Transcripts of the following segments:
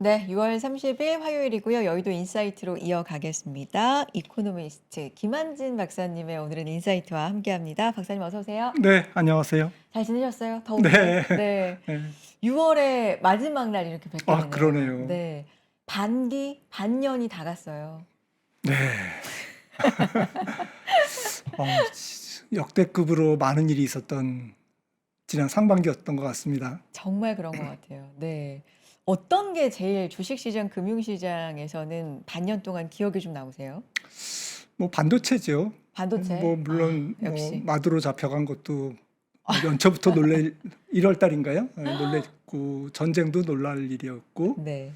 네, 6월 30일 화요일이고요. 여의도 인사이트로 이어가겠습니다. 이코노미스트 김한진 박사님의 오늘은 인사이트와 함께합니다. 박사님 어서 오세요. 네, 안녕하세요. 잘 지내셨어요? 더운데? 네. 네. 네. 6월의 마지막 날 이렇게 뵙게 아, 되네요. 그러네요. 네. 반년이 다 갔어요. 네. 역대급으로 많은 일이 있었던 지난 상반기였던 것 같습니다. 정말 그런 것 같아요. 네. 어떤 게 제일 주식시장, 금융시장에서는 반년 동안 기억이 좀 남으세요? 뭐 반도체죠. 반도체? 뭐 물론 뭐 역시. 마두로 잡혀간 것도 연초부터 1월 달인가요? 놀랬고 전쟁도 놀랄 일이었고 네.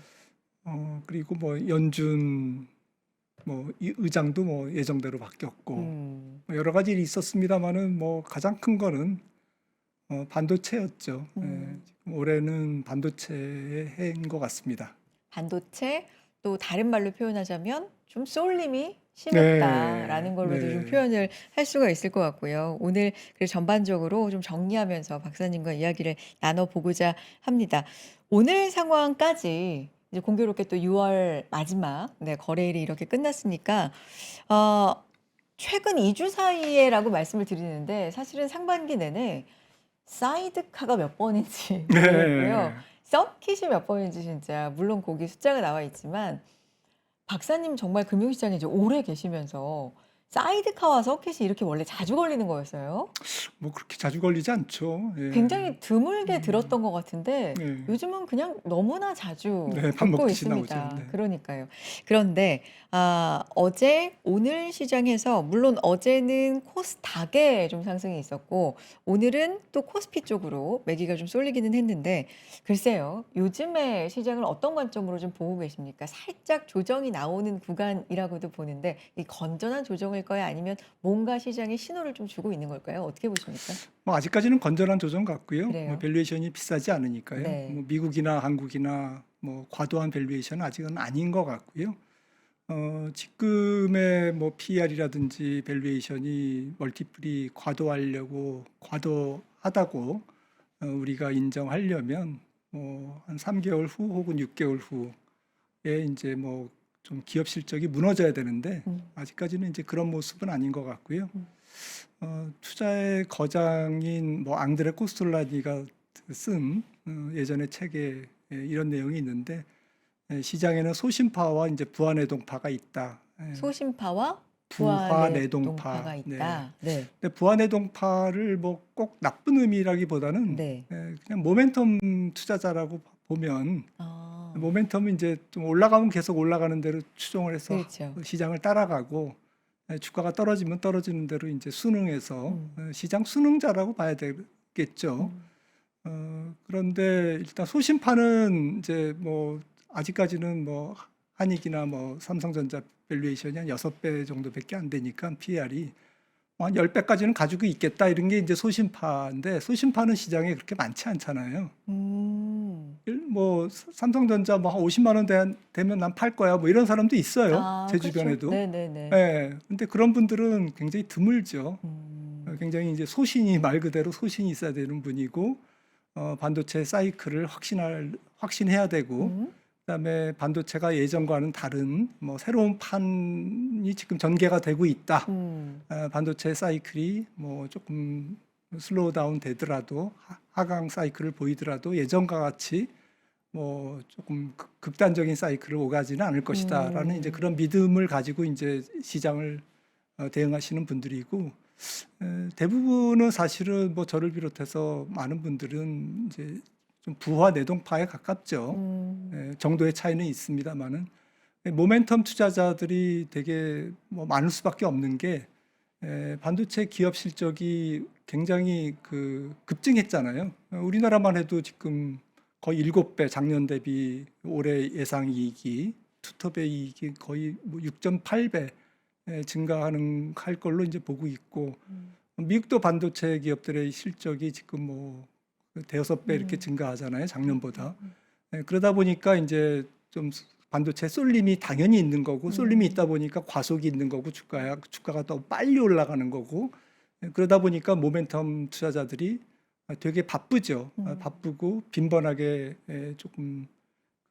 그리고 뭐 연준 뭐 의장도 뭐 예정대로 바뀌었고 뭐 여러 가지 일이 있었습니다만은 뭐 가장 큰 거는 반도체였죠. 지금 올해는 반도체의 해인 것 같습니다. 반도체 또 다른 말로 표현하자면 좀 쏠림이 네, 심했다라는 걸로도 좀 네, 표현을 할 수가 있을 것 같고요. 오늘 그래서 전반적으로 좀 정리하면서 박사님과 이야기를 나눠보고자 합니다. 오늘 상황까지 이제 공교롭게 또 6월 마지막 거래일이 이렇게 끝났으니까 어, 최근 2주 사이에라고 말씀을 드리는데 사실은 상반기 내내 사이드카가 몇 번인지 모르겠고요. 네. 서킷이 몇 번인지 진짜 물론 거기 숫자가 나와 있지만 박사님 정말 금융시장에 이제 오래 계시면서 사이드카와 서킷이 이렇게 원래 자주 걸리는 거였어요? 뭐 그렇게 자주 걸리지 않죠. 예. 굉장히 드물게 음, 들었던 것 같은데 네, 요즘은 그냥 너무나 자주 네, 밥 듣고 먹듯이 나오죠. 있습니다. 네. 그러니까요. 그런데 어제 오늘 시장에서 물론 어제는 코스닥에 좀 상승이 있었고 오늘은 또 코스피 쪽으로 매기가 좀 쏠리기는 했는데 글쎄요. 요즘의 시장을 어떤 관점으로 좀 보고 계십니까? 살짝 조정이 나오는 구간이라고도 보는데 이 건전한 조정일 거야 아니면 뭔가 시장에 신호를 좀 주고 있는 걸까요? 어떻게 보십니까? 뭐 아직까지는 건전한 조정 같고요. 뭐 그래요. 밸류에이션이 비싸지 않으니까요. 네. 뭐 미국이나 한국이나 뭐 과도한 밸류에이션은 아직은 아닌 것 같고요. 지금의 뭐 PER이라든지 밸류에이션이 멀티플이 과도하려고 과도하다고 우리가 인정하려면 뭐 한 3개월 후 혹은 6개월 후에 이제 뭐 좀 기업 실적이 무너져야 되는데 음. 아직까지는 이제 그런 모습은 아닌 것 같고요. 음. 투자의 거장인 뭐 앙드레 코스톨라니가 쓴 예전의 책에 이런 내용이 있는데 시장에는 소심파와 이제 부하내동파가 있다. 소심파와 부안의 부하내동파. 동파가 네. 있다. 네. 근데 부하내동파를 뭐 꼭 나쁜 의미라기보다는 네. 그냥 모멘텀 투자자라고 보면 아. 모멘텀은 이제 좀 올라가면 계속 올라가는 대로 추종을 해서 그렇죠. 시장을 따라가고 주가가 떨어지면 떨어지는 대로 이제 순응해서 음. 시장 순응자라고 봐야 되겠죠. 음. 그런데 일단 소심파는 이제 뭐 아직까지는 뭐 한익이나 뭐 삼성전자 밸류에이션이 한 6배 정도밖에 안 되니까 PER이 한 10배까지는 가지고 있겠다 이런 게 이제 소심파인데 소심파는 시장에 그렇게 많지 않잖아요. 음. 뭐 삼성전자 뭐 한 50만 원 되면 난 팔 거야 뭐 이런 사람도 있어요. 아 제 그렇죠. 주변에도. 네네네. 예. 근데 그런 분들은 굉장히 드물죠. 음. 굉장히 이제 소신이 말 그대로 소신이 있어야 되는 분이고 반도체 사이클을 확신해야 되고 음. 그다음에 반도체가 예전과는 다른 뭐 새로운 판이 지금 전개가 되고 있다. 음. 반도체 사이클이 뭐 조금 슬로우 다운 되더라도 하강 사이클을 보이더라도 예전과 같이 뭐 조금 극단적인 사이클을 오가지는 않을 것이다라는 이제 음. 그런 믿음을 가지고 이제 시장을 대응하시는 분들이고 대부분은 사실은 뭐 저를 비롯해서 많은 분들은 이제 좀 부와 내동파에 가깝죠. 음. 정도의 차이는 있습니다만은 모멘텀 투자자들이 되게 뭐 많을 수밖에 없는 게 반도체 기업 실적이 굉장히 급증했잖아요. 우리나라만 해도 지금 거의 7배 작년 대비 올해 예상 이익이 투톱의 이익이 거의 뭐 6.8배 증가하는 할 걸로 이제 보고 있고 음. 미국도 반도체 기업들의 실적이 지금 뭐 대여섯 배 이렇게 음. 증가하잖아요 작년보다. 그러다 보니까 이제 좀 반도체 쏠림이 당연히 있는 거고 쏠림이 있다 음. 보니까 과속이 있는 거고 주가가 더 빨리 올라가는 거고 그러다 보니까 모멘텀 투자자들이 되게 바쁘죠. 음. 바쁘고 빈번하게 조금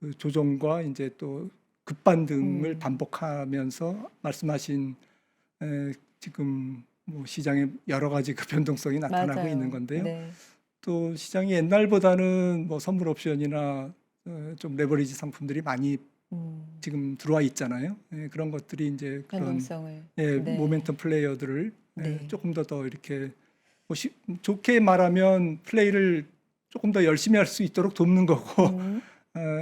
그 조정과 이제 또 급반등을 음. 반복하면서 말씀하신 지금 뭐 시장에 여러 가지 그 변동성이 나타나고 있는 맞아요. 건데요. 네. 또 시장이 옛날보다는 뭐 선물 옵션이나 좀 레버리지 상품들이 많이 음. 지금 들어와 있잖아요. 그런 것들이 이제 그런 변동성을. 네. 모멘텀 플레이어들을 네. 조금 더 이렇게 뭐 좋게 말하면 플레이를 조금 더 열심히 할 수 있도록 돕는 거고 음.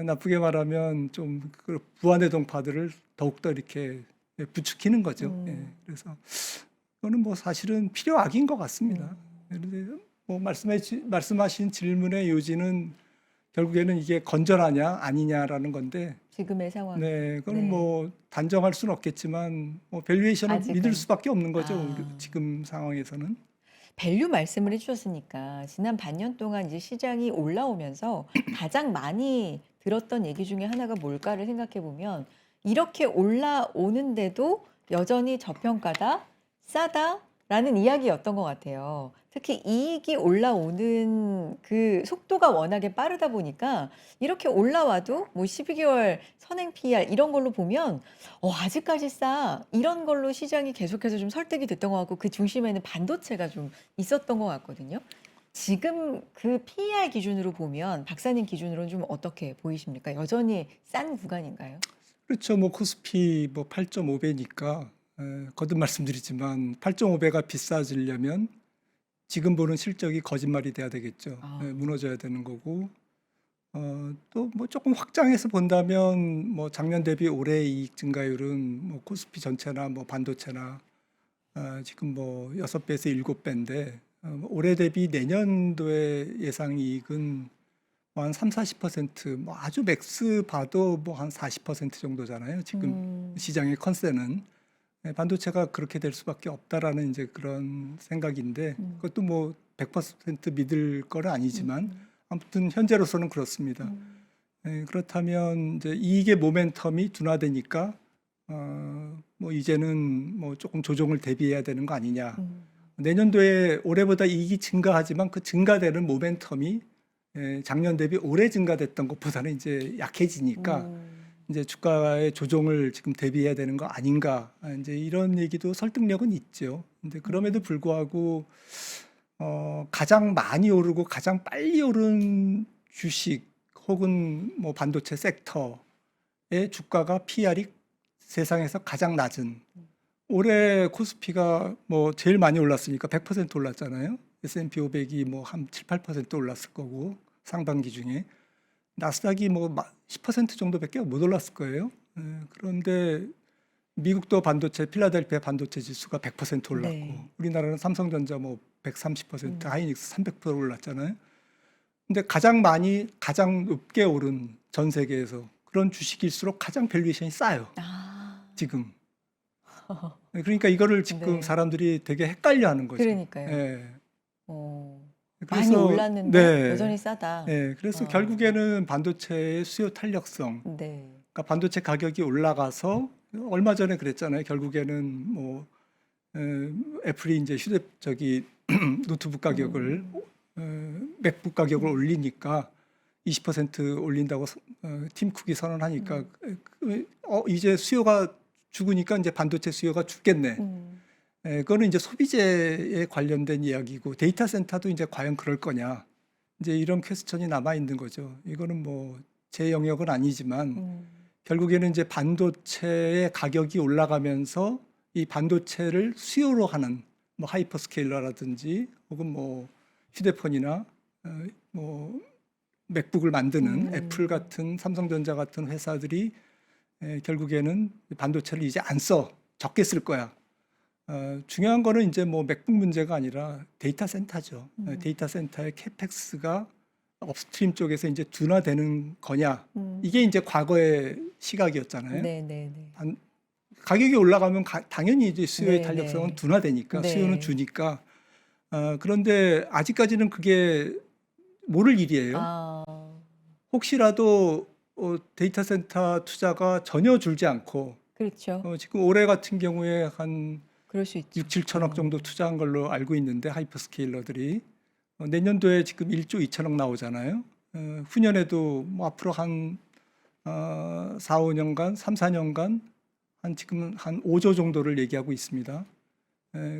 나쁘게 말하면 좀 그 부안의 동파들을 더욱더 이렇게 부추기는 거죠. 그래서 그거는 뭐 사실은 필요악인 것 같습니다. 그런데 뭐 말씀하신 질문의 요지는 결국에는 이게 건전하냐 아니냐라는 건데, 지금의 상황. 그거는 네. 뭐 단정할 수는 없겠지만 뭐 밸류에이션을 믿을 아직은. 수밖에 없는 거죠. 아. 지금 상황에서는. 밸류 말씀을 해 주셨으니까 지난 반년 동안 이제 시장이 올라오면서 가장 많이 들었던 얘기 중에 하나가 뭘까를 생각해 보면 "이렇게 올라오는데도 여전히 저평가다. 싸다."라는 이야기였던 것 같아요. 특히 이익이 올라오는 그 속도가 워낙에 빠르다 보니까 이렇게 올라와도 뭐 12 개월 선행 PER 이런 걸로 보면 '아직까지 싸.' 이런 걸로 시장이 계속해서 좀 설득이 됐던 것 같고 그 중심에는 반도체가 좀 있었던 것 같거든요. 지금 그 PER 기준으로 보면 박사님 기준으로는 좀 어떻게 보이십니까? 여전히 싼 구간인가요? 그렇죠. 뭐 코스피 뭐 8.5배니까 거듭 말씀드리지만 8.5배가 비싸지려면 지금 보는 실적이 거짓말이 돼야 되겠죠. 아. 무너져야 되는 거고 또 뭐 조금 확장해서 본다면 뭐 작년 대비 올해 이익 증가율은 뭐 코스피 전체나 뭐 반도체나 지금 뭐 6배에서 7배인데 올해 대비 내년도의 예상 이익은 뭐 한 30-40%뭐 아주 맥스 봐도 뭐 한 40% 정도잖아요. 지금 음. 시장의 컨센은. 반도체가 그렇게 될 수밖에 없다라는 이제 그런 생각인데 그것도 뭐 100% 믿을 건 아니지만 아무튼 현재로서는 그렇습니다. 그렇다면 이제 이익의 모멘텀이 둔화되니까 뭐 이제는 뭐 조금 조정을 대비해야 되는 거 아니냐. 음. 내년도에 올해보다 이익이 증가하지만 그 증가되는 모멘텀이 작년 대비 올해 증가됐던 것보다는 이제 약해지니까 이제 주가의 조정을 지금 대비해야 되는 거 아닌가. 이제 이런 얘기도 설득력은 있죠. 근데 그럼에도 불구하고 가장 많이 오르고 가장 빨리 오른 주식 혹은 뭐 반도체 섹터의 주가가 PR이 세상에서 가장 낮은, 올해 코스피가 뭐 제일 많이 올랐으니까 100% 올랐잖아요. S&P 500이 뭐 한 7, 8% 올랐을 거고 상반기 중에 나스닥이 뭐 10% 정도밖에 못 올랐을 거예요. 그런데 미국도 반도체 필라델피아 반도체 지수가 100% 올랐고 네. 우리나라는 삼성전자 뭐 130%, 음. 하이닉스 300% 올랐잖아요. 근데 가장 높게 오른 전 세계에서 그런 주식일수록 가장 밸류에이션이 싸요. 아. 지금. 그러니까 이거를 지금 네. 사람들이 되게 헷갈려하는 거죠. 그러니까요. 예. 많이 그래서 올랐는데 여전히 싸다. 그래서 어. 결국에는 반도체의 수요 탄력성, 네. 그러니까 반도체 가격이 올라가서 얼마 전에 그랬잖아요. 결국에는 뭐 애플이 이제 노트북 가격을 맥북 가격을 올리니까 20% 올린다고 팀 쿡이 선언하니까 이제 수요가 죽으니까 이제 반도체 수요가 죽겠네. 그거는 이제 소비재에 관련된 이야기고 데이터 센터도 이제 과연 그럴 거냐. 이제 이런 퀘스천이 남아 있는 거죠. 이거는 뭐 제 영역은 아니지만 결국에는 이제 반도체의 가격이 올라가면서 이 반도체를 수요로 하는 뭐 하이퍼스케일러라든지 혹은 뭐 휴대폰이나 뭐 맥북을 만드는 애플 같은 삼성전자 같은 회사들이 결국에는 반도체를 이제 안 써. 적게 쓸 거야. 중요한 거는 이제 뭐 맥북 문제가 아니라 데이터 센터죠. 데이터 센터의 캐펙스가 업스트림 쪽에서 이제 둔화되는 거냐. 이게 이제 과거의 시각이었잖아요. 네네네. 가격이 올라가면 당연히 이제 수요의 네네. 탄력성은 둔화되니까 네. 수요는 주니까. 그런데 아직까지는 그게 모를 일이에요. 아. 혹시라도 데이터 센터 투자가 전혀 줄지 않고 그렇죠. 지금 올해 같은 경우에 한 그럴 수 있죠. 6-7천억 정도 투자한 걸로 알고 있는데 하이퍼스케일러들이 내년도에 지금 1조 2천억 나오잖아요. 후년에도 뭐 앞으로 한 4, 5년간, 3, 4년간 지금 한 5조 정도를 얘기하고 있습니다.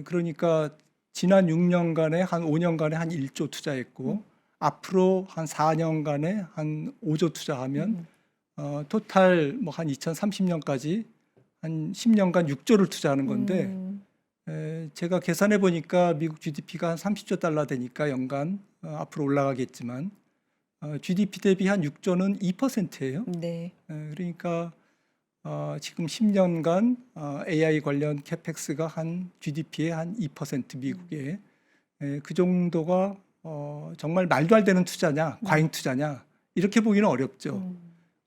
그러니까 지난 6년간에 한 5년간에 한 1조 투자했고 앞으로 한 4년간에 한 5조 투자하면 토탈 뭐 한 2030년까지 한 10년간 6조를 투자하는 건데 제가 계산해 보니까 미국 GDP가 한 30조 달러 되니까 연간 앞으로 올라가겠지만 GDP 대비 한 6조는 2%예요. 네. 그러니까 지금 10년간 AI 관련 캐펙스가 한 GDP의 한 2% 미국의 그 정도가 정말 말도 안 되는 투자냐, 과잉 투자냐 이렇게 보기는 어렵죠.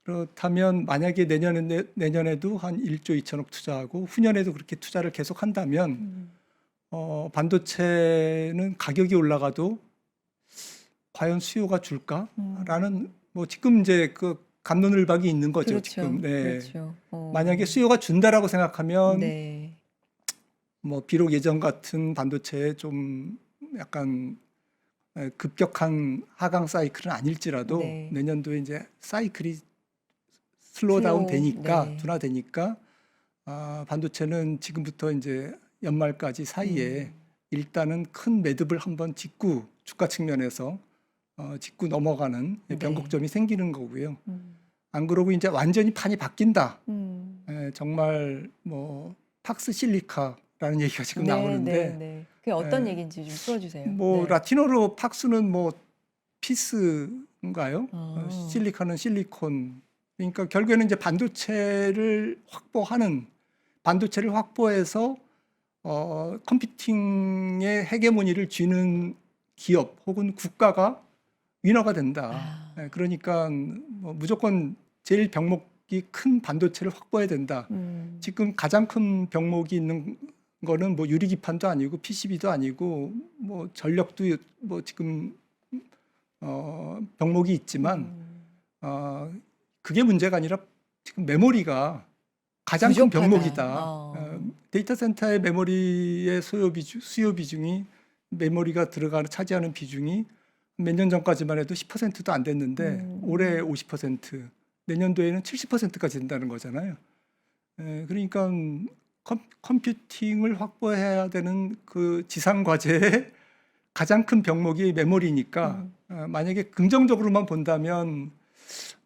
그렇다면 만약에 내년에도 한 1조 2천억 투자하고 후년에도 그렇게 투자를 계속 한다면 반도체는 가격이 올라가도 과연 수요가 줄까라는 뭐 지금 이제 그 갑론을박이 있는 거죠. 그렇죠. 지금. 네. 그렇죠. 만약에 수요가 준다라고 생각하면 네. 뭐 비록 예전 같은 반도체에 좀 약간 급격한 하강 사이클은 아닐지라도 네. 내년도에 이제 사이클이 슬로우다운 되니까 네. 둔화되니까 반도체는 지금부터 이제 연말까지 사이에 일단은 큰 매듭을 한번 짚고 주가 측면에서 짚고 넘어가는 네. 변곡점이 생기는 거고요. 안 그러고 이제 완전히 판이 바뀐다. 정말 뭐 팍스 실리카라는 얘기가 지금 네, 나오는데 네, 네. 그게 어떤 에, 얘기인지 좀 풀어주세요. 뭐 네. 라틴어로 팍스는 뭐 피스인가요? 아. 실리카는 실리콘. 그러니까 결국에는 이제 반도체를 확보해서 컴퓨팅의 헤게모니를 쥐는 기업 혹은 국가가 위너가 된다. 아. 그러니까 뭐 무조건 제일 병목이 큰 반도체를 확보해야 된다. 지금 가장 큰 병목이 있는 거는 뭐 유리기판도 아니고 PCB도 아니고 뭐 전력도 뭐 지금 병목이 있지만 그게 문제가 아니라 지금 메모리가 가장 큰 부족하다. 병목이다. 데이터 센터의 메모리의 수요 비중이 메모리가 차지하는 비중이 몇 년 전까지만 해도 10%도 안 됐는데 올해 50%, 내년도에는 70%까지 된다는 거잖아요. 그러니까 컴퓨팅을 확보해야 되는 그 지상 과제의 가장 큰 병목이 메모리니까 만약에 긍정적으로만 본다면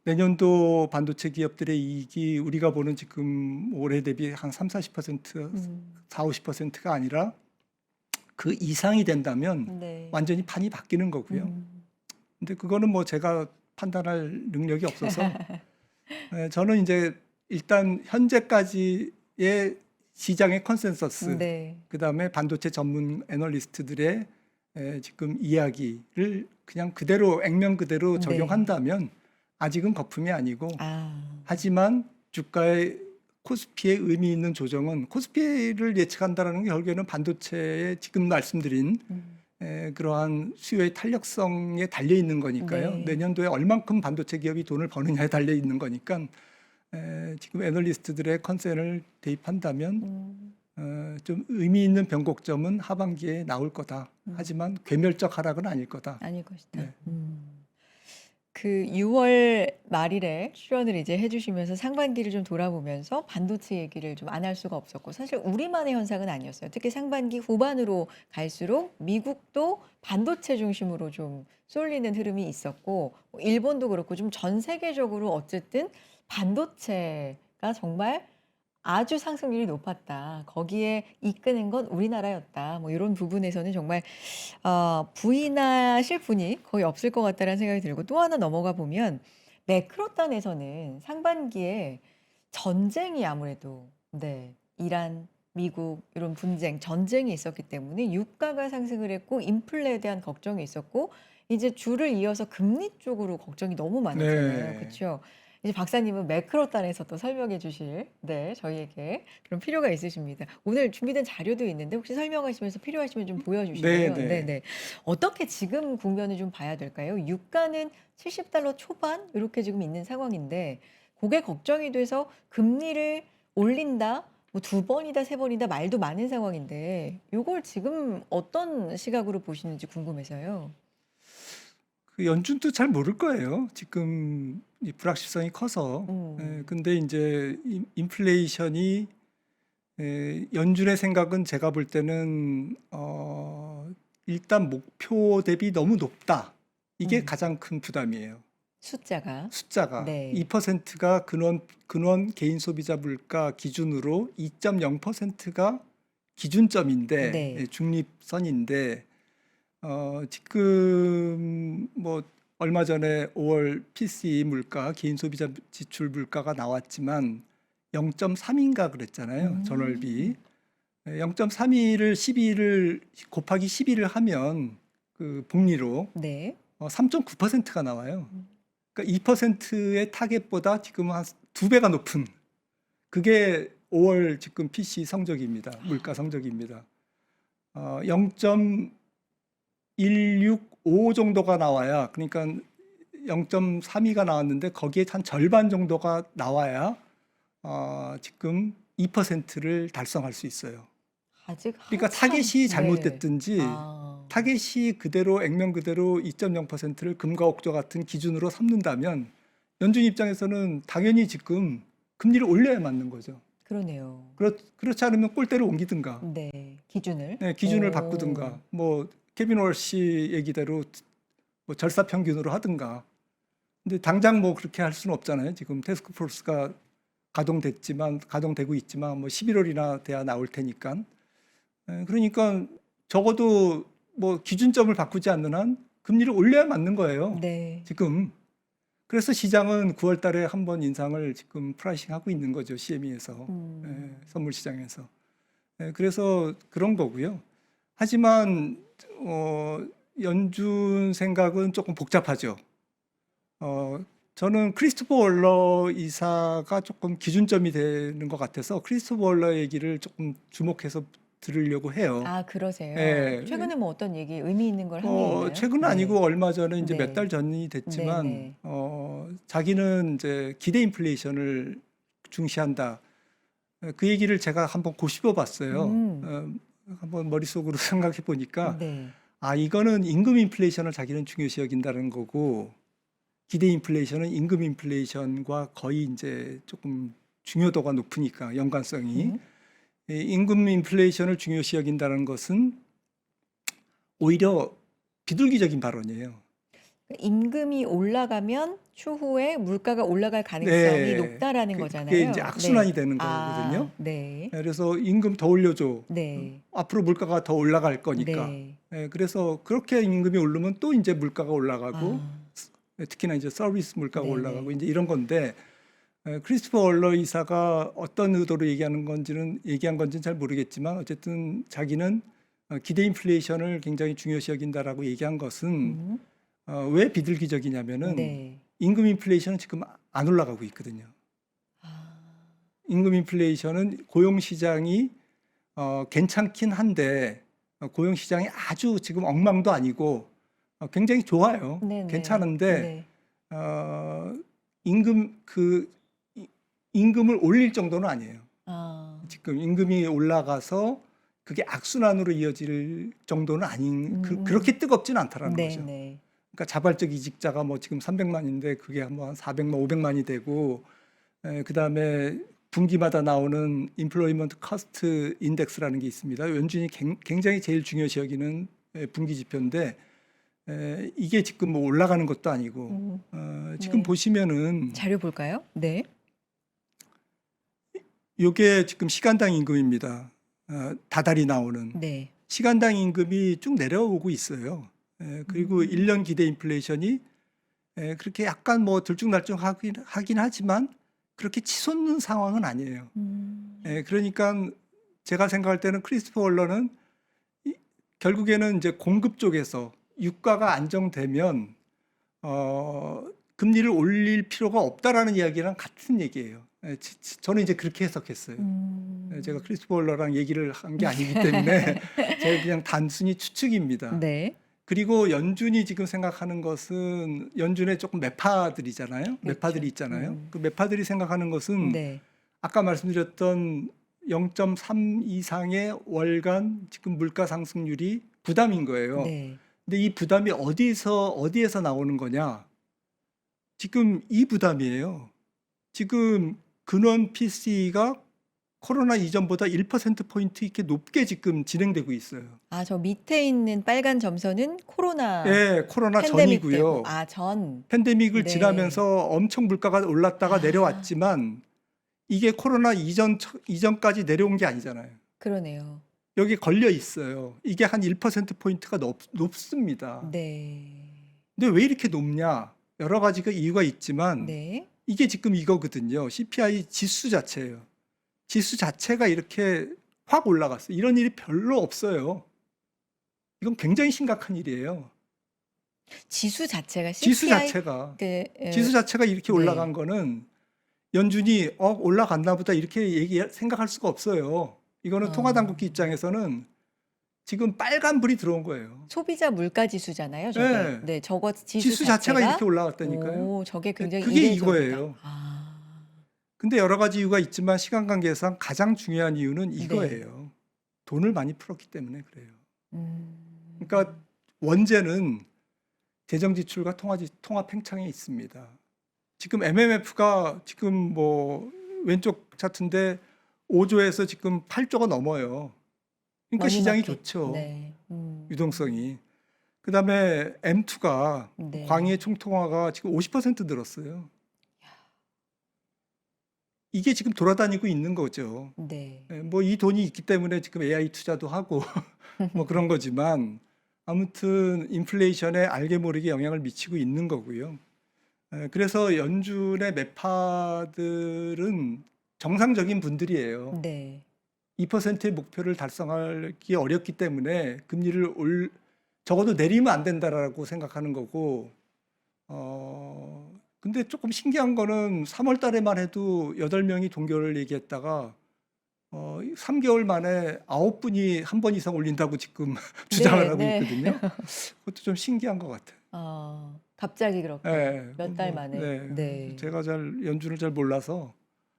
내년도 반도체 기업들의 이익이 우리가 보는 지금 올해 대비 한 3, 40%, 4, 50%가 아니라 그 이상이 된다면 네. 완전히 판이 바뀌는 거고요. 근데 그거는 뭐 제가 판단할 능력이 없어서 저는 이제 일단 현재까지의 시장의 컨센서스, 네. 그다음에 반도체 전문 애널리스트들의 지금 이야기를 그냥 그대로 액면 그대로 네. 적용한다면 아직은 거품이 아니고 아. 하지만 주가의 코스피에 의미 있는 조정은 코스피를 예측한다는 게 결국에는 반도체의 지금 말씀드린 그러한 수요의 탄력성에 달려 있는 거니까요. 네. 내년도에 얼만큼 반도체 기업이 돈을 버느냐에 달려 있는 거니까 지금 애널리스트들의 컨센을 대입한다면 좀 의미 있는 변곡점은 하반기에 나올 거다. 하지만 괴멸적 하락은 아닐 거다. 아닐 것이다. 네. 그 6월 말일에 출연을 이제 해주시면서 상반기를 좀 돌아보면서 반도체 얘기를 좀 안 할 수가 없었고 사실 우리만의 현상은 아니었어요. 특히 상반기 후반으로 갈수록 미국도 반도체 중심으로 좀 쏠리는 흐름이 있었고 일본도 그렇고 좀 전 세계적으로 어쨌든 반도체가 정말 아주 상승률이 높았다. 거기에 이끄는 건 우리나라였다. 뭐 이런 부분에서는 정말 부인하실 분이 거의 없을 것 같다라는 생각이 들고 또 하나 넘어가 보면 매크로단에서는 상반기에 전쟁이 아무래도 네, 이란, 미국 이런 분쟁, 전쟁이 있었기 때문에 유가가 상승을 했고 인플레에 대한 걱정이 있었고 이제 줄을 이어서 금리 쪽으로 걱정이 너무 많았잖아요. 네. 그렇죠? 이제 박사님은 매크로단에서 또 설명해 주실 네, 저희에게 그런 필요가 있으십니다. 오늘 준비된 자료도 있는데 혹시 설명하시면서 필요하시면 좀 보여주실래요? 네, 네. 네네. 어떻게 지금 국면을 좀 봐야 될까요? 유가는 $70 초반 이렇게 지금 있는 상황인데 그게 걱정이 돼서 금리를 올린다, 뭐 2번이다, 3번이다 말도 많은 상황인데 요걸 지금 어떤 시각으로 보시는지 궁금해서요. 그 연준도 잘 모를 거예요. 지금 이 불확실성이 커서 음. 근데 이제 인플레이션이 연준의 생각은 제가 볼 때는 일단 목표 대비 너무 높다. 이게 음. 가장 큰 부담이에요. 숫자가. 숫자가 네. 2%가 근원 개인 소비자 물가 기준으로 2.0%가 기준점인데 네. 중립선인데 지금 뭐 얼마 전에 5월 PCE 물가 개인 소비자 지출 물가가 나왔지만 0.3인가 그랬잖아요. 전월비. 음. 0.32를 12를 곱하기 12를 하면 그 복리로 네. 3.9%가 나와요. 음. 그러니까 2%의 타겟보다 지금 한 2배가 높은 그게 5월 지금 PC 성적입니다. 물가 성적입니다. 0.165 정도가 나와야 그러니까 0.32가 나왔는데 거기에 한 절반 정도가 나와야 지금 2%를 달성할 수 있어요. 아직 그러니까 한참. 타겟이 네. 잘못됐든지 아. 타겟이 그대로 액면 그대로 2.0%를 금과 옥조 같은 기준으로 삼는다면 연준 입장에서는 당연히 지금 금리를 올려야 맞는 거죠. 그러네요. 그렇지 않으면 꼴대로 옮기든가 네. 기준을. 네, 기준을 오. 바꾸든가 뭐 케빈 월시 얘기대로 뭐 절사 평균으로 하든가. 근데 당장 뭐 그렇게 할 수는 없잖아요. 지금 태스크 포스가 가동되고 있지만 뭐 11월이나 돼야 나올 테니까. 그러니까 적어도 뭐 기준점을 바꾸지 않는 한 금리를 올려야 맞는 거예요. 네. 지금. 그래서 시장은 9월 달에 한 번 인상을 지금 프라이싱하고 있는 거죠. CME에서. 선물 시장에서. 그래서 그런 거고요. 하지만 연준 생각은 조금 복잡하죠. 저는 크리스토퍼 월러 이사가 조금 기준점이 되는 것 같아서 크리스토퍼 월러 얘기를 조금 주목해서 들으려고 해요. 아, 그러세요? 예. 최근에 뭐 어떤 얘기 의미 있는 걸 한 게 있나요? 최근은 네. 아니고 얼마 전에 이제 몇 네. 달 전이 됐지만 네네. 자기는 이제 기대 인플레이션을 중시한다. 그 얘기를 제가 한번 곱씹어 봤어요. 한번 머릿속으로 생각해 보니까 네. 이거는 임금 인플레이션을 자기는 중요시 여긴다는 거고 기대 인플레이션은 임금 인플레이션과 거의 이제 조금 중요도가 높으니까 연관성이 음. 이 임금 인플레이션을 중요시 여긴다는 것은 오히려 비둘기적인 발언이에요. 임금이 올라가면 추후에 물가가 올라갈 가능성이 네, 높다라는 그게 거잖아요. 이제 악순환이 네. 되는 거거든요. 네. 그래서 임금 더 올려줘. 네. 앞으로 물가가 더 올라갈 거니까. 네. 그래서 그렇게 임금이 오르면 또 이제 물가가 올라가고 아. 특히나 이제 서비스 물가가 네네. 올라가고 이제 이런 건데 크리스토퍼 월러 이사가 어떤 의도로 얘기한 건지는 잘 모르겠지만 어쨌든 자기는 기대 인플레이션을 굉장히 중요시 여긴다라고 얘기한 것은 음. 왜 비둘기적이냐면은 네. 임금 인플레이션은 지금 안 올라가고 있거든요. 아. 임금 인플레이션은 고용 시장이 괜찮긴 한데 고용 시장이 아주 지금 엉망도 아니고 굉장히 좋아요. 네네. 괜찮은데 네. 임금을 올릴 정도는 아니에요. 아. 지금 임금이 올라가서 그게 악순환으로 이어질 정도는 아닌 그렇게 뜨겁진 않다라는 거죠. 네네. 그러니까 자발적 이직자가 뭐 지금 300만인데 그게 한 400만, 500만이 되고 그다음에 분기마다 나오는 인플로이먼트 커스트 인덱스라는 게 있습니다. 연준이 굉장히 제일 중요시 여기는 분기 지표인데 이게 지금 뭐 올라가는 것도 아니고 지금 네. 보시면은 자료 볼까요? 네. 이게 지금 시간당 임금입니다. 다달이 나오는 네. 시간당 임금이 쭉 내려오고 있어요. 그리고 1년 기대 인플레이션이 그렇게 약간 뭐 들쭉날쭉하긴 하지만 그렇게 치솟는 상황은 아니에요. 그러니까 제가 생각할 때는 크리스토퍼 월러는 결국에는 이제 공급 쪽에서 유가가 안정되면 금리를 올릴 필요가 없다라는 이야기랑 같은 얘기예요. 저는 이제 그렇게 해석했어요. 제가 크리스토퍼 월러랑 얘기를 한 게 아니기 때문에 제가 그냥 단순히 추측입니다. 네. 그리고 연준이 지금 생각하는 것은 연준의 조금 매파들이잖아요. 매파들이 있잖아요. 그 매파들이 생각하는 것은 네. 아까 말씀드렸던 0.3 이상의 월간 지금 물가 상승률이 부담인 거예요. 네. 근데 이 부담이 어디에서 나오는 거냐? 지금 이 부담이에요. 지금 근원 PC가 코로나 이전보다 1%포인트 이렇게 높게 지금 진행되고 있어요. 아, 저 밑에 있는 빨간 점선은 코로나 예, 코로나 팬데믹 때고, 전이고요. 아, 전. 팬데믹을 네. 지나면서 엄청 물가가 올랐다가 아, 내려왔지만 이게 코로나 이전까지 내려온 게 아니잖아요. 그러네요. 여기 걸려 있어요. 이게 한 1%포인트가 높습니다. 네. 근데 왜 이렇게 높냐? 여러 가지가 이유가 있지만 네. 이게 지금 이거거든요. CPI 지수 자체예요. 지수 자체가 이렇게 확 올라갔어요. 이런 일이 별로 없어요. 이건 굉장히 심각한 일이에요. 지수 자체가 지수 CPI 자체가 그 지수 자체가 이렇게 네. 올라간 거는 연준이 올라갔나 보다 이렇게 생각할 수가 없어요. 이거는 통화당국기 입장에서는 지금 빨간 불이 들어온 거예요. 소비자 물가 지수잖아요, 저게. 네. 네, 저거 지수 지수 자체가 이렇게 올라갔다니까요. 오, 저게 굉장히 그게 이례적이다. 이거예요. 아, 근데 여러 가지 이유가 있지만 시간 관계상 가장 중요한 이유는 이거예요. 돈을 많이 풀었기 때문에 그래요. 그러니까 원죄는 재정 지출과 통화 팽창에 있습니다. 지금 MMF가 지금 뭐 왼쪽 차트인데 5조에서 지금 8조가 넘어요. 그러니까 시장이 머니마켓. 좋죠. 네. 유동성이. 그다음에 M2가 네. 광의 총통화가 지금 50% 늘었어요. 이게 지금 돌아다니고 있는 거죠. 네. 뭐 이 돈이 있기 때문에 지금 AI 투자도 하고 뭐 그런 거지만 아무튼 인플레이션에 알게 모르게 영향을 미치고 있는 거고요. 그래서 연준의 매파들은 정상적인 분들이에요. 네. 2%의 목표를 달성하기 어렵기 때문에 금리를 적어도 내리면 안 된다라고 생각하는 거고, 근데 조금 신기한 거는 3월 달에만 해도 8명이 동결을 얘기했다가 3개월 만에 9분이 한 번 이상 올린다고 지금 주장을 하고 네. 있거든요. 그것도 좀 신기한 것 같아요. 갑자기 그렇게 네, 몇 달 뭐, 만에. 네. 네. 제가 연준을 잘 몰라서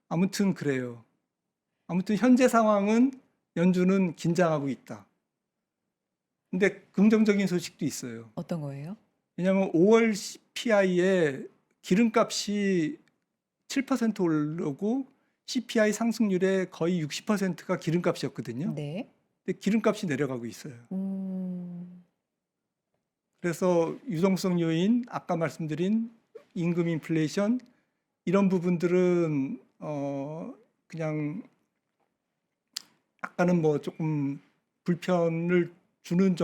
아무튼 그래요. 아무튼 현재 상황은 연준은 긴장하고 있다. 근데 긍정적인 소식도 있어요. 어떤 거예요? 왜냐하면 5월 CPI에 기름값이 7% 오르고 CPI 상승률의 거의 60%가 기름값이었거든요. 네. 근데 기름값이 내려가고 있어요. 음, 그래서 유동성 요인, 아까 말씀드린 임금 인플레이션 이런 부분들은 그냥 약간은 뭐 조금 불편을 주는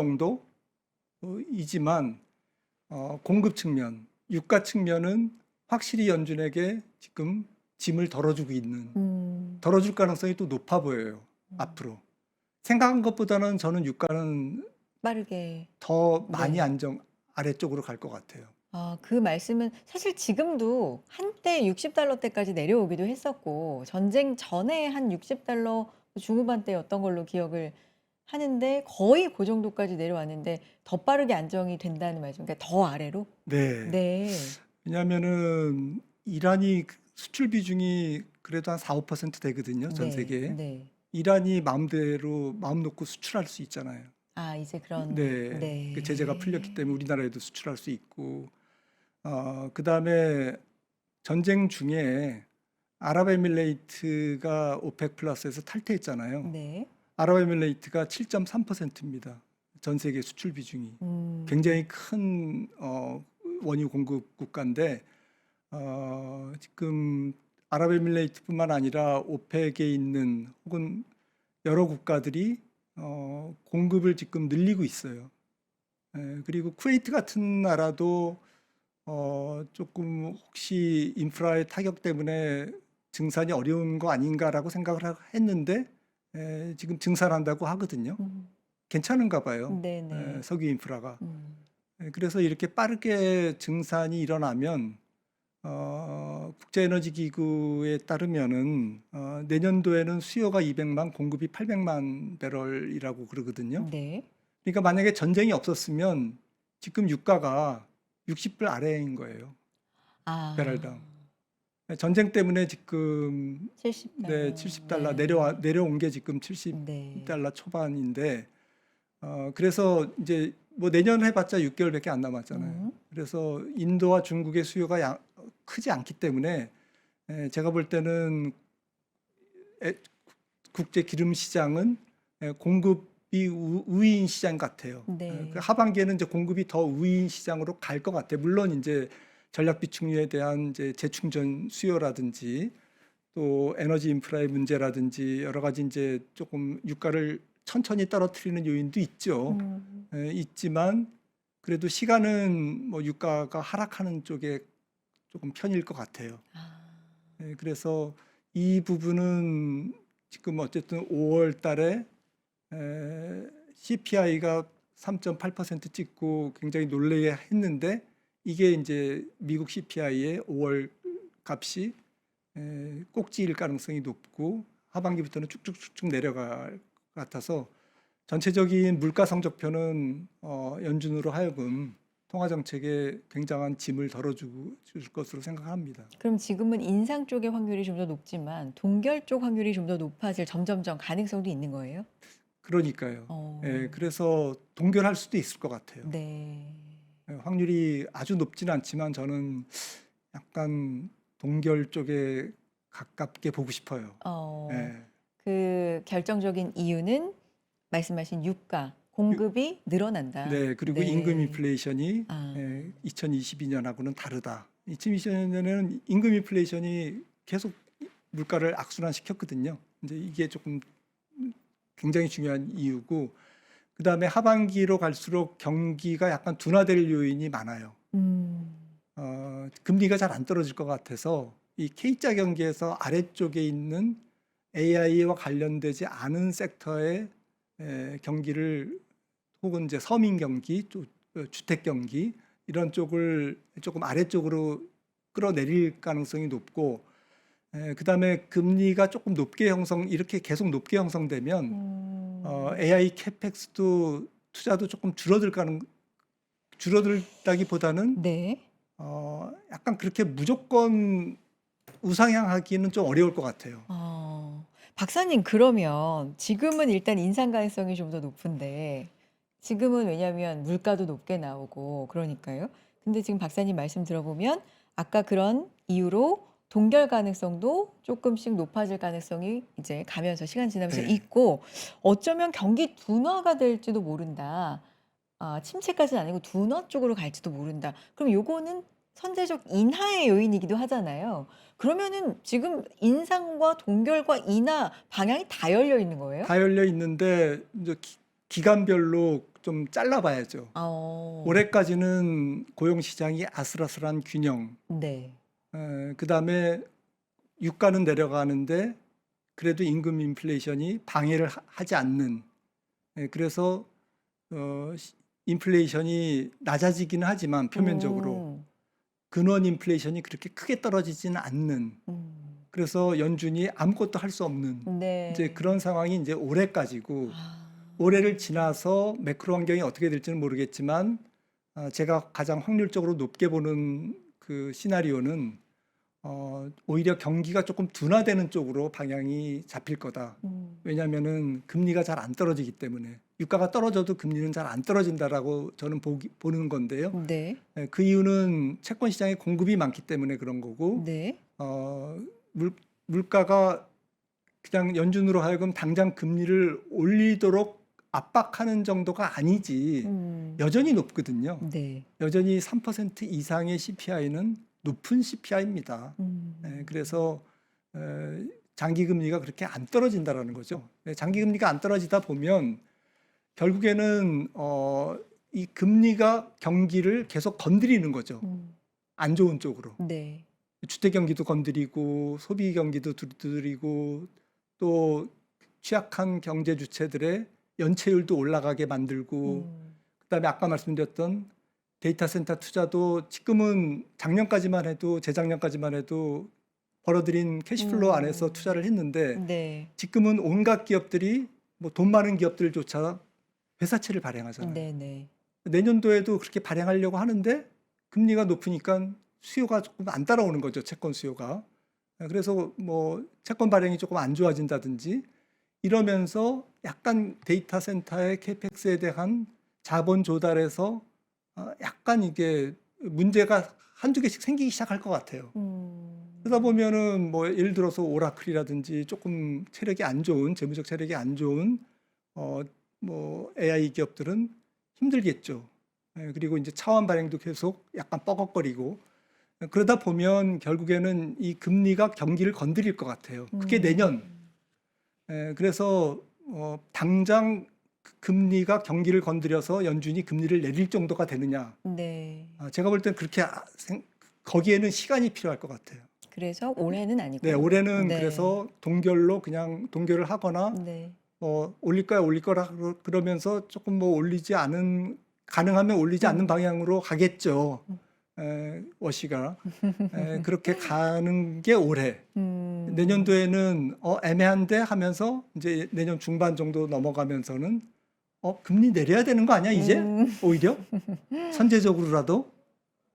정도이지만 공급 측면, 유가 측면은 확실히 연준에게 지금 짐을 덜어주고 있는, 덜어줄 가능성이 또 높아 보여요. 앞으로 생각한 것보다는 저는 유가는 빠르게. 더 많이 네. 아래쪽으로 갈 것 같아요. 그 말씀은 사실 지금도 한때 $60대까지 내려오기도 했었고, 전쟁 전에 한 $60 중후반대였던 걸로 기억을 하는데, 거의 그 정도까지 내려왔는데 더 빠르게 안정이 된다는 말이죠. 그러니까 더 아래로? 네. 네. 왜냐하면은 이란이 수출 비중이 그래도 한 4, 5% 되거든요. 전 네. 세계에. 네. 이란이 마음대로 마음 놓고 수출할 수 있잖아요. 이제 그런. 네. 네. 그 제재가 풀렸기 때문에 우리나라에도 수출할 수 있고, 그다음에 전쟁 중에 아랍에미레이트가 오펙 플러스에서 탈퇴했잖아요. 네. 아랍에미레이트가 7.3%입니다. 전 세계 수출 비중이. 굉장히 큰 원유 공급 국가인데 지금 아랍에미레이트뿐만 아니라 오펙에 있는 혹은 여러 국가들이 공급을 지금 늘리고 있어요. 그리고 쿠웨이트 같은 나라도 조금 혹시 인프라의 타격 때문에 증산이 어려운 거 아닌가라고 생각을 했는데 지금 증산한다고 하거든요. 괜찮은가 봐요. 네네. 석유 인프라가. 그래서 이렇게 빠르게 증산이 일어나면 국제에너지기구에 따르면은 내년도에는 수요가 200만, 공급이 800만 배럴이라고 그러거든요. 네. 그러니까 만약에 전쟁이 없었으면 지금 유가가 60불 아래인 거예요. 배럴당. 전쟁 때문에 지금 $70. 네, $70 네. 내려온 게 지금 $70 네. 초반인데 그래서 이제 뭐 내년 해봤자 6개월밖에 안 남았잖아요. 그래서 인도와 중국의 수요가 크지 않기 때문에 제가 볼 때는 국제 기름 시장은 공급이 우위인 시장 같아요. 네. 그 하반기에는 이제 공급이 더 우위인 시장으로 갈 것 같아요. 물론 이제 전략 비축유에 대한 이제 재충전 수요라든지 또 에너지 인프라의 문제라든지 여러 가지 이제 조금 유가를 천천히 떨어뜨리는 요인도 있죠. 있지만 그래도 시간은 뭐 유가가 하락하는 쪽에 조금 편일 것 같아요. 아. 그래서 이 부분은 지금 어쨌든 5월 달에 CPI가 3.8% 찍고 굉장히 놀라게 했는데 이게 이제 미국 CPI의 5월 값이 꼭지일 가능성이 높고 하반기부터는 쭉쭉쭉쭉 내려갈 것 같아서 전체적인 물가 성적표는 연준으로 하여금 통화 정책에 굉장한 짐을 덜어줄 것으로 생각합니다. 그럼 지금은 인상 쪽의 확률이 좀 더 높지만 동결 쪽 확률이 좀 더 높아질 점점점 가능성도 있는 거예요? 그러니까요. 어. 그래서 동결할 수도 있을 것 같아요. 네. 확률이 아주 높지는 않지만 저는 약간 동결 쪽에 가깝게 보고 싶어요. 어. 예. 그 결정적인 이유는 말씀하신 유가, 공급이 늘어난다. 네, 그리고 네. 임금 인플레이션이 아. 2022년하고는 다르다. 2022년에는 임금 인플레이션이 계속 물가를 악순환시켰거든요. 이제 이게 조금 굉장히 중요한 이유고, 그 다음에 하반기로 갈수록 경기가 약간 둔화될 요인이 많아요. 금리가 잘 안 떨어질 것 같아서 이 K자 경기에서 아래쪽에 있는 AI와 관련되지 않은 섹터의 경기를 혹은 이제 서민 경기, 주택 경기 이런 쪽을 조금 아래쪽으로 끌어내릴 가능성이 높고, 그다음에 금리가 조금 높게 이렇게 계속 높게 형성되면 AI 캐펙스도 투자도 조금 줄어들다기보다는 네. 약간 그렇게 무조건 우상향하기는 좀 어려울 것 같아요. 박사님 그러면 지금은 일단 인상 가능성이 좀 더 높은데 지금은 왜냐하면 물가도 높게 나오고 그러니까요. 근데 지금 박사님 말씀 들어보면 아까 그런 이유로 동결 가능성도 조금씩 높아질 가능성이 이제 가면서 시간 지나면서 네. 있고 어쩌면 경기 둔화가 될지도 모른다. 침체까지는 아니고 둔화 쪽으로 갈지도 모른다. 그럼 요거는 선제적 인하의 요인이기도 하잖아요. 그러면은 지금 인상과 동결과 인하 방향이 다 열려 있는 거예요? 다 열려 있는데 이제 기간별로 좀 잘라봐야죠. 올해까지는 고용 시장이 아슬아슬한 균형. 네. 그다음에 유가는 내려가는데 그래도 임금 인플레이션이 방해를 하지 않는. 그래서 인플레이션이 낮아지기는 하지만 표면적으로 근원 인플레이션이 그렇게 크게 떨어지지는 않는. 그래서 연준이 아무것도 할 수 없는 네. 이제 그런 상황이 이제 올해까지고, 아. 올해를 지나서 매크로 환경이 어떻게 될지는 모르겠지만 제가 가장 확률적으로 높게 보는 그 시나리오는 오히려 경기가 조금 둔화되는 쪽으로 방향이 잡힐 거다. 왜냐하면은 금리가 잘 안 떨어지기 때문에. 유가가 떨어져도 금리는 잘 안 떨어진다라고 저는 보는 건데요. 네. 그 이유는 채권 시장에 공급이 많기 때문에 그런 거고, 네. 물가가 그냥 연준으로 하여금 당장 금리를 올리도록 압박하는 정도가 아니지 여전히 높거든요. 네. 여전히 3% 이상의 CPI는 높은 CPI입니다. 그래서 장기 금리가 그렇게 안 떨어진다라는 거죠. 장기 금리가 안 떨어지다 보면 결국에는 이 금리가 경기를 계속 건드리는 거죠. 안 좋은 쪽으로. 네. 주택 경기도 건드리고 소비 경기도 두드리고 또 취약한 경제 주체들의 연체율도 올라가게 만들고, 그다음에 아까 말씀드렸던 데이터 센터 투자도 지금은 작년까지만 해도 재작년까지만 해도 벌어들인 캐시플로우 안에서 투자를 했는데 네. 지금은 온갖 기업들이 뭐 돈 많은 기업들조차 회사채를 발행하잖아요. 네네. 내년도에도 그렇게 발행하려고 하는데 금리가 높으니까 수요가 조금 안 따라오는 거죠, 채권 수요가. 그래서 뭐 채권 발행이 조금 안 좋아진다든지 이러면서 약간 데이터 센터의 캐펙스에 대한 자본 조달에서 약간 이게 문제가 한두 개씩 생기기 시작할 것 같아요. 그러다 음. 보면은 뭐 예를 들어서 오라클이라든지 조금 체력이 안 좋은, 재무적 체력이 안 좋은 뭐 AI 기업들은 힘들겠죠. 그리고 이제 차원 발행도 계속 약간 뻐걱거리고 그러다 보면 결국에는 이 금리가 경기를 건드릴 것 같아요. 그게 내년. 음. 그래서 당장 금리가 경기를 건드려서 연준이 금리를 내릴 정도가 되느냐. 네. 제가 볼 땐 그렇게 거기에는 시간이 필요할 것 같아요. 그래서 올해는 네, 아니고. 올해는 네. 그래서 동결로 그냥 동결을 하거나 네. 올릴 거야 올릴 거라 그러면서 조금 뭐 올리지 않은 가능하면 올리지 않는 음. 방향으로 가겠죠. 음. 워시가 그렇게 가는 게 올해. 음. 내년도에는 애매한데 하면서 이제 내년 중반 정도 넘어가면서는 금리 내려야 되는 거 아니야 이제? 음. 오히려 선제적으로라도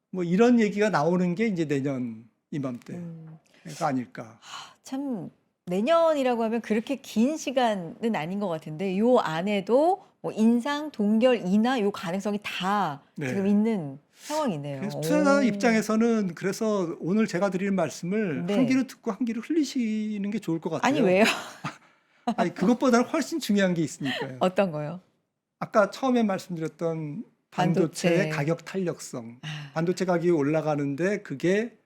뭐 이런 얘기가 나오는 게 이제 내년 이맘때가 음. 아닐까. 참 내년이라고 하면 그렇게 긴 시간은 아닌 것 같은데 요 안에도 뭐 인상, 동결, 인하 요 가능성이 다 지금 네. 있는 상황이네요. 그래서 투자자 오. 입장에서는 그래서 오늘 제가 드리는 말씀을 한 네. 귀로 듣고 한 귀로 흘리시는 게 좋을 것 아니 같아요. 왜요? 아니 그것보다는 훨씬 중요한 게 있으니까요. 어떤 거요? 아까 처음에 말씀드렸던 반도체의 반도체. 가격 탄력성. 아. 반도체 가격이 올라가는데 그게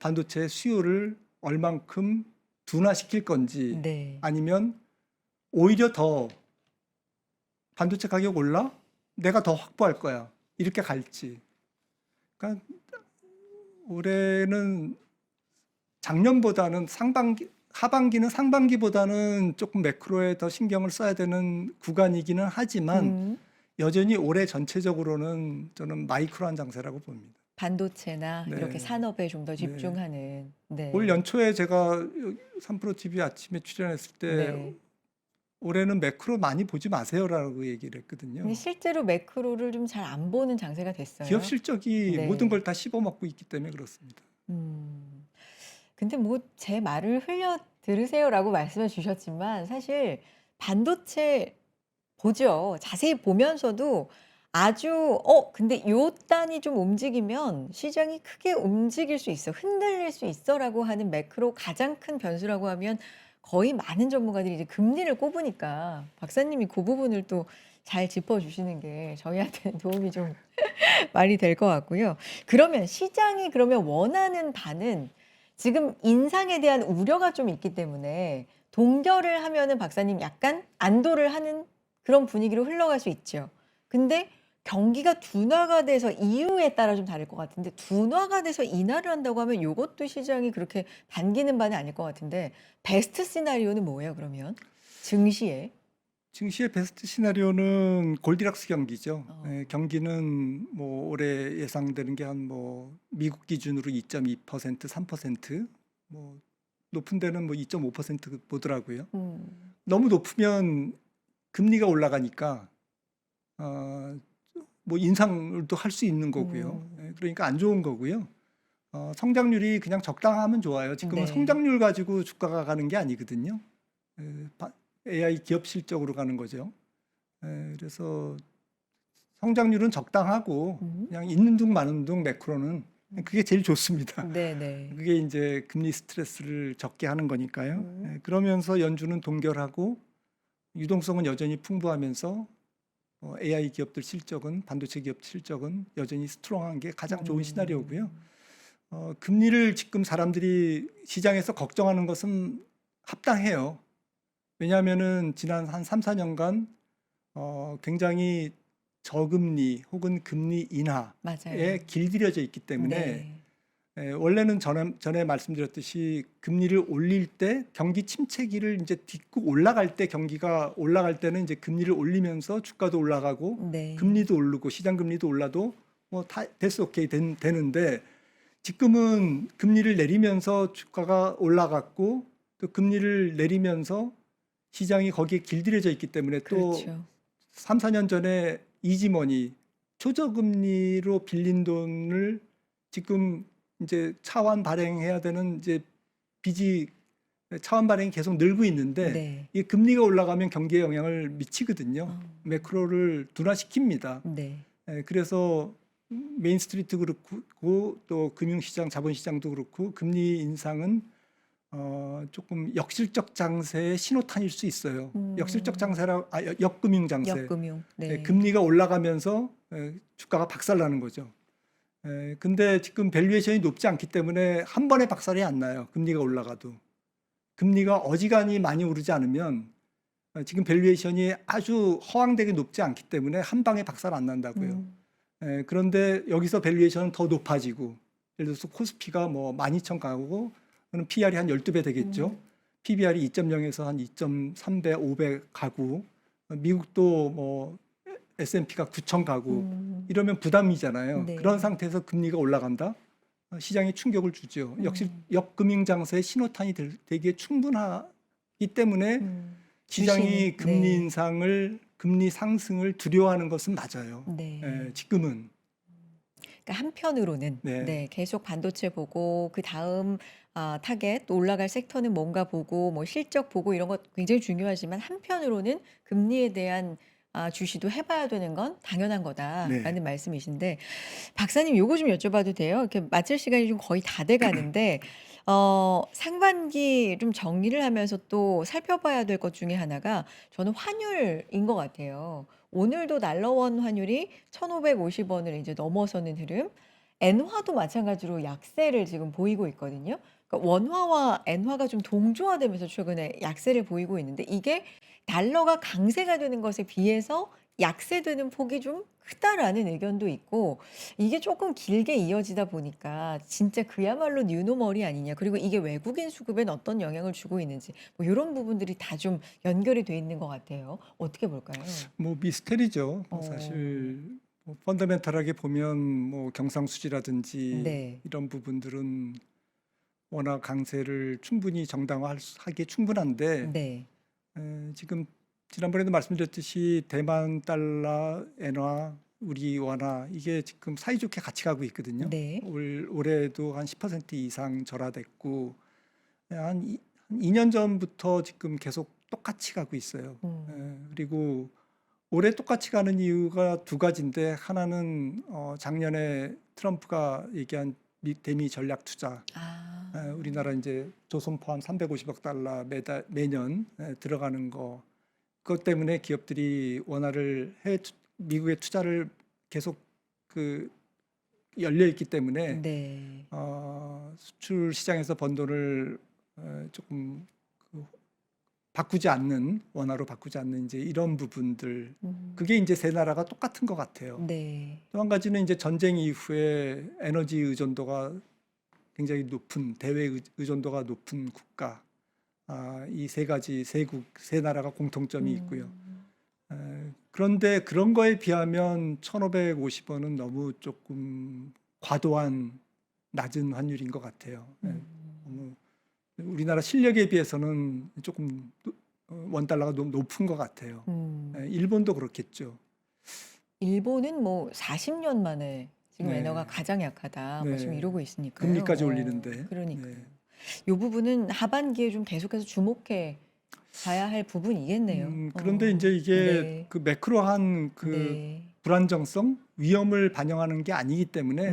반도체 수요를 얼만큼 둔화시킬 건지 네. 아니면 오히려 더 반도체 가격 올라? 내가 더 확보할 거야. 이렇게 갈지. 그러니까 올해는 작년보다는 하반기는 상반기보다는 조금 매크로에 더 신경을 써야 되는 구간이기는 하지만 음. 여전히 올해 전체적으로는 저는 마이크로한 장세라고 봅니다. 반도체나 이렇게 네. 산업에 좀 더 네. 집중하는. 네. 올 연초에 제가 3프로 TV 아침에 출연했을 때 네. 올해는 매크로 많이 보지 마세요라고 얘기를 근데 했거든요. 실제로 매크로를 좀 잘 안 보는 장세가 됐어요. 기업 실적이 모든 네. 걸 다 씹어먹고 있기 때문에 그렇습니다. 근데 뭐 제 말을 흘려 들으세요라고 말씀해 주셨지만 사실 반도체 보죠. 자세히 보면서도 아주 근데 요 단이 좀 움직이면 시장이 크게 움직일 수 있어, 흔들릴 수 있어라고 하는 매크로 가장 큰 변수라고 하면 거의 많은 전문가들이 이제 금리를 꼽으니까 박사님이 그 부분을 또 잘 짚어 주시는 게 저희한테는 도움이 좀 많이 될 것 같고요. 그러면 시장이 그러면 원하는 바는 지금 인상에 대한 우려가 좀 있기 때문에 동결을 하면은 박사님 약간 안도를 하는 그런 분위기로 흘러갈 수 있죠. 근데 경기가 둔화가 돼서 이유에 따라 좀 다를 것 같은데 둔화가 돼서 인하를 한다고 하면 요것도 시장이 그렇게 반기는 바는 아닐 것 같은데 베스트 시나리오는 뭐예요, 그러면? 증시에? 증시의 베스트 시나리오는 골디락스 경기죠. 어. 경기는 뭐 올해 예상되는 게 한 뭐 미국 기준으로 2.2%, 3%, 뭐 높은 데는 뭐 2.5% 보더라고요. 너무 높으면 금리가 올라가니까 뭐 인상을 또 할 수 있는 거고요. 그러니까 안 좋은 거고요. 성장률이 그냥 적당하면 좋아요. 지금은 네. 성장률 가지고 주가가 가는 게 아니거든요. AI 기업 실적으로 가는 거죠. 그래서 성장률은 적당하고 음. 그냥 있는 둥 마는 둥 매크로는 그게 제일 좋습니다. 네네. 그게 이제 금리 스트레스를 적게 하는 거니까요. 음. 그러면서 연준은 동결하고 유동성은 여전히 풍부하면서 AI 기업들 실적은 반도체 기업 실적은 여전히 스트롱한 게 가장 좋은 시나리오고요. 금리를 지금 사람들이 시장에서 걱정하는 것은 합당해요. 왜냐하면은 지난 한 3, 4년간 굉장히 저금리 혹은 금리 인하에 맞아요. 길들여져 있기 때문에 네. 원래는 전에 말씀드렸듯이 금리를 올릴 때 경기 침체기를 이제 딛고 올라갈 때 경기가 올라갈 때는 이제 금리를 올리면서 주가도 올라가고 네. 금리도 오르고 시장 금리도 올라도 뭐 다 됐어 오케이 되는데 지금은 금리를 내리면서 주가가 올라갔고 또 금리를 내리면서 시장이 거기에 길들여져 있기 때문에 또 그렇죠. 3, 4년 전에 이지머니 초저금리로 빌린 돈을 지금 이제 차환 발행해야 되는 이제 빚이 차환 발행이 계속 늘고 있는데 네. 이 금리가 올라가면 경기에 영향을 미치거든요. 매크로를 둔화시킵니다. 네. 그래서 메인스트리트 그렇고 또 금융시장, 자본시장도 그렇고 금리 인상은 조금 역실적 장세의 신호탄일 수 있어요. 역실적 장세라 역금융 장세. 역금융. 예, 네. 금리가 올라가면서 주가가 박살나는 거죠. 근데 지금 밸류에이션이 높지 않기 때문에 한 번에 박살이 안 나요. 금리가 올라가도. 금리가 어지간히 많이 오르지 않으면 지금 밸류에이션이 아주 허황되게 높지 않기 때문에 한 방에 박살 안 난다고요. 음. 그런데 여기서 밸류에이션은 더 높아지고 예를 들어서 코스피가 뭐 12,000 가고 그럼 PR이 한 12배 되겠죠. 음. PBR이 2.0에서 한 2.3배, 5배 가고 미국도 뭐 S&P가 9,000 가고 이러면 부담이잖아요. 네. 그런 상태에서 금리가 올라간다? 시장에 충격을 주죠. 역시 역금융 장세의 신호탄이 되기에 충분하기 때문에 시장이 주식이, 금리 네. 인상을, 금리 상승을 두려워하는 것은 맞아요. 네. 지금은. 그러니까 한편으로는 네. 네, 계속 반도체 보고 그 다음 타겟 또 올라갈 섹터는 뭔가 보고 뭐 실적 보고 이런 것 굉장히 중요하지만 한편으로는 금리에 대한 주시도 해봐야 되는 건 당연한 거다라는 네. 말씀이신데 박사님 요거 좀 여쭤봐도 돼요? 이렇게 마칠 시간이 좀 거의 다 돼가는데 상반기 좀 정리를 하면서 또 살펴봐야 될 것 중에 하나가 저는 환율인 것 같아요. 오늘도 달러원 환율이 1,550원을 이제 넘어서는 흐름. 엔화도 마찬가지로 약세를 지금 보이고 있거든요. 그러니까 원화와 엔화가 좀 동조화되면서 최근에 약세를 보이고 있는데 이게 달러가 강세가 되는 것에 비해서 약세되는 폭이 좀 크다라는 의견도 있고 이게 조금 길게 이어지다 보니까 진짜 그야말로 뉴노멀이 아니냐. 그리고 이게 외국인 수급엔 어떤 영향을 주고 있는지 뭐 이런 부분들이 다 좀 연결이 돼 있는 것 같아요. 어떻게 볼까요? 뭐 미스테리죠. 뭐 어. 사실 뭐 펀더멘탈하게 보면 뭐 경상수지라든지 네. 이런 부분들은 워낙 강세를 충분히 정당화하기에 충분한데 네. 지금 지난번에도 말씀드렸듯이 대만 달러, 엔화, 우리 원화 이게 지금 사이좋게 같이 가고 있거든요. 네. 올해도 한 10% 이상 절하됐고 한 2년 전부터 지금 계속 똑같이 가고 있어요. 그리고 올해 똑같이 가는 이유가 두 가지인데 하나는 작년에 트럼프가 얘기한 대미 전략 투자. 우리나라 이제 조선 포함 350억 달러 매년 들어가는 거. 그것 때문에 기업들이 원화를 미국의 투자를 계속 그 열려 있기 때문에 네. 수출 시장에서 번 돈을 조금 바꾸지 않는 원화로 바꾸지 않는 이제 이런 부분들 그게 이제 세 나라가 똑같은 것 같아요. 네. 또 한 가지는 이제 전쟁 이후에 에너지 의존도가 굉장히 높은 대외 의존도가 높은 국가 이 세 가지 세 나라가 공통점이 있고요. 그런데 그런 거에 비하면 1,550원은 너무 조금 과도한 낮은 환율인 것 같아요. 너무 우리나라 실력에 비해서는 조금 원 달러가 너무 높은 것 같아요. 일본도 그렇겠죠. 일본은 뭐 40년 만에 지금 네. 엔화가 가장 약하다. 뭐 지금 네. 이러고 있으니까요. 금리까지 올리는데. 그러니까요. 네. 요 부분은 하반기에 좀 계속해서 주목해 봐야 할 부분이겠네요. 그런데 이제 이게 네. 그 매크로한 그 네. 불안정성, 위험을 반영하는 게 아니기 때문에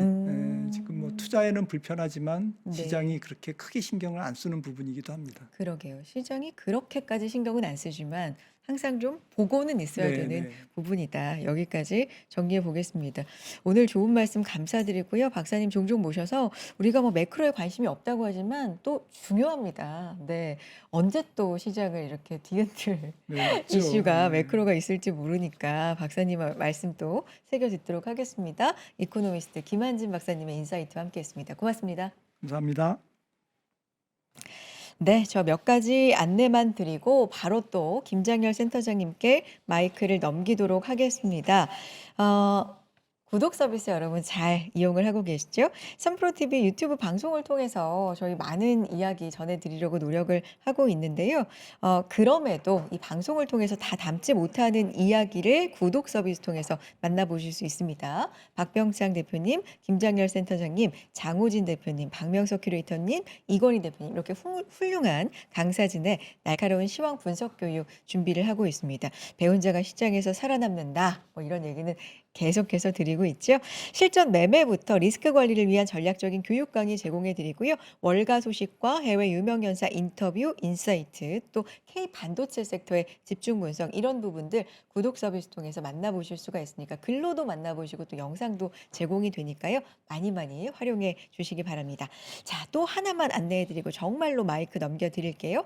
지금 뭐 음. 투자에는 불편하지만 네. 시장이 그렇게 크게 신경을 안 쓰는 부분이기도 합니다. 그러게요. 시장이 그렇게까지 신경은 안 쓰지만 항상 좀 보고는 있어야 네, 되는 네. 부분이다. 여기까지 정리해 보겠습니다. 오늘 좋은 말씀 감사드리고요. 박사님 종종 모셔서 우리가 뭐 매크로에 관심이 없다고 하지만 또 중요합니다. 네. 언제 또 시장을 이렇게 뒤흔들 네, 있죠. 이슈가 네. 매크로가 있을지 모르니까 박사님 말씀 또 새겨 듣도록 하겠습니다. 이코노미스트 김한진 박사님의 인사이트와 함께했습니다. 고맙습니다. 감사합니다. 네, 저 몇 가지 안내만 드리고 바로 또 김장열 센터장님께 마이크를 넘기도록 하겠습니다. 구독 서비스 여러분 잘 이용을 하고 계시죠? 선프로TV 유튜브 방송을 통해서 저희 많은 이야기 전해드리려고 노력을 하고 있는데요. 그럼에도 이 방송을 통해서 다 담지 못하는 이야기를 구독 서비스 통해서 만나보실 수 있습니다. 박병창 대표님, 김장열 센터장님, 장호진 대표님, 박명석 큐레이터님, 이건희 대표님 이렇게 훌륭한 강사진의 날카로운 시황 분석 교육 준비를 하고 있습니다. 배운 자가 시장에서 살아남는다. 뭐 이런 얘기는 계속해서 드리고 있죠. 실전 매매부터 리스크 관리를 위한 전략적인 교육 강의 제공해 드리고요. 월가 소식과 해외 유명 연사 인터뷰, 인사이트, 또 K 반도체 섹터의 집중 분석 이런 부분들 구독 서비스 통해서 만나보실 수가 있으니까 글로도 만나보시고 또 영상도 제공이 되니까요. 많이 많이 활용해 주시기 바랍니다. 자, 또 하나만 안내해 드리고 정말로 마이크 넘겨 드릴게요.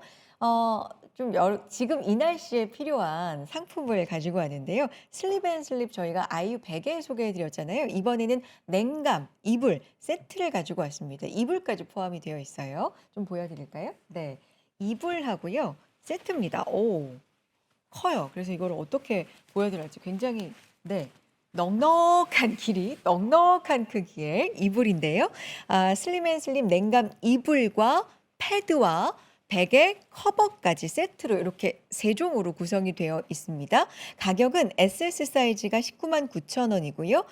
지금 이 날씨에 필요한 상품을 가지고 왔는데요. 슬립앤슬립 저희가 아이유 베개 소개해 드렸잖아요. 이번에는 냉감, 이불 세트를 가지고 왔습니다. 이불까지 포함이 되어 있어요. 좀 보여 드릴까요? 네. 이불하고요. 세트입니다. 오. 커요. 그래서 이거를 어떻게 보여 드릴지 굉장히 네. 넉넉한 길이, 넉넉한 크기의 이불인데요. 슬림앤슬립 냉감 이불과 패드와 베개 커버까지 세트로 이렇게 세 종으로 구성이 되어 있습니다. 가격은 SS 사이즈가 199만 9천 원이고요.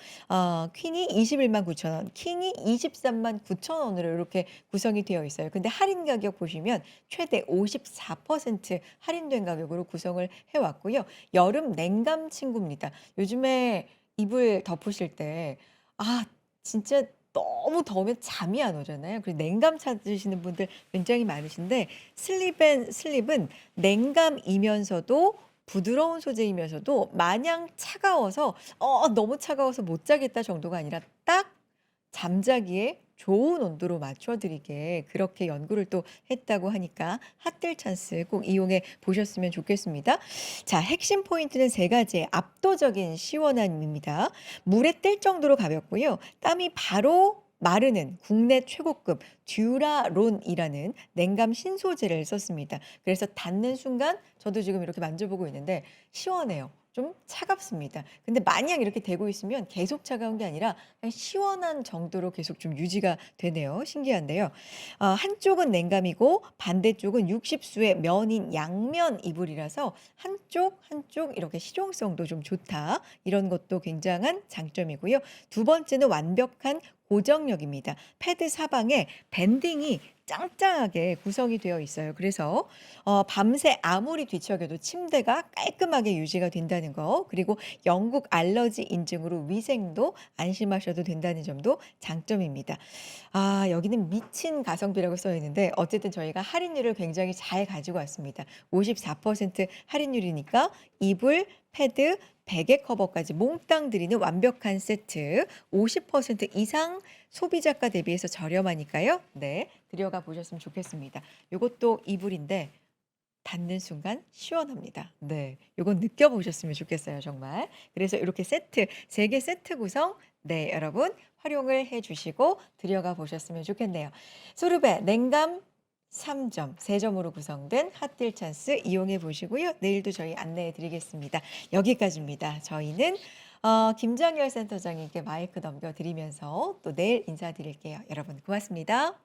퀸이 21만 9천 원, 킹이 23만 9천 원으로 이렇게 구성이 되어 있어요. 근데 할인 가격 보시면 최대 54% 할인된 가격으로 구성을 해왔고요. 여름 냉감 친구입니다. 요즘에 이불 덮으실 때, 진짜 너무 더우면 잠이 안 오잖아요. 그리고 냉감 찾으시는 분들 굉장히 많으신데, 슬립은 냉감이면서도 부드러운 소재이면서도 마냥 차가워서, 너무 차가워서 못 자겠다 정도가 아니라 딱 잠자기에 좋은 온도로 맞춰드리게 그렇게 연구를 또 했다고 하니까 핫들 찬스 꼭 이용해 보셨으면 좋겠습니다. 자, 핵심 포인트는 세 가지의 압도적인 시원함입니다. 물에 뜰 정도로 가볍고요. 땀이 바로 마르는 국내 최고급 듀라론이라는 냉감 신소재를 썼습니다. 그래서 닿는 순간 저도 지금 이렇게 만져보고 있는데 시원해요. 좀 차갑습니다. 근데 마냥 이렇게 대고 있으면 계속 차가운 게 아니라 그냥 시원한 정도로 계속 좀 유지가 되네요. 신기한데요. 한쪽은 냉감이고 반대쪽은 60수의 면인 양면 이불이라서 한쪽 이렇게 실용성도 좀 좋다. 이런 것도 굉장한 장점이고요. 두 번째는 완벽한 고정력입니다. 패드 사방에 밴딩이 짱짱하게 구성이 되어 있어요. 그래서 밤새 아무리 뒤척여도 침대가 깔끔하게 유지가 된다는 거, 그리고 영국 알러지 인증으로 위생도 안심하셔도 된다는 점도 장점입니다. 여기는 미친 가성비라고 써 있는데 어쨌든 저희가 할인율을 굉장히 잘 가지고 왔습니다. 54% 할인율이니까 이불, 패드, 베개 커버까지 몽땅 드리는 완벽한 세트 50% 이상 소비자가 대비해서 저렴하니까요. 네, 들여가 보셨으면 좋겠습니다. 요것도 이불인데 닿는 순간 시원합니다. 네, 요건 느껴보셨으면 좋겠어요, 정말. 그래서 이렇게 세트, 3개 세트 구성, 네, 여러분 활용을 해주시고 들여가 보셨으면 좋겠네요. 소르베 냉감 3점, 3점으로 구성된 핫딜 찬스 이용해 보시고요. 내일도 저희 안내해 드리겠습니다. 여기까지입니다. 저희는 김장열 센터장님께 마이크 넘겨드리면서 또 내일 인사드릴게요. 여러분 고맙습니다.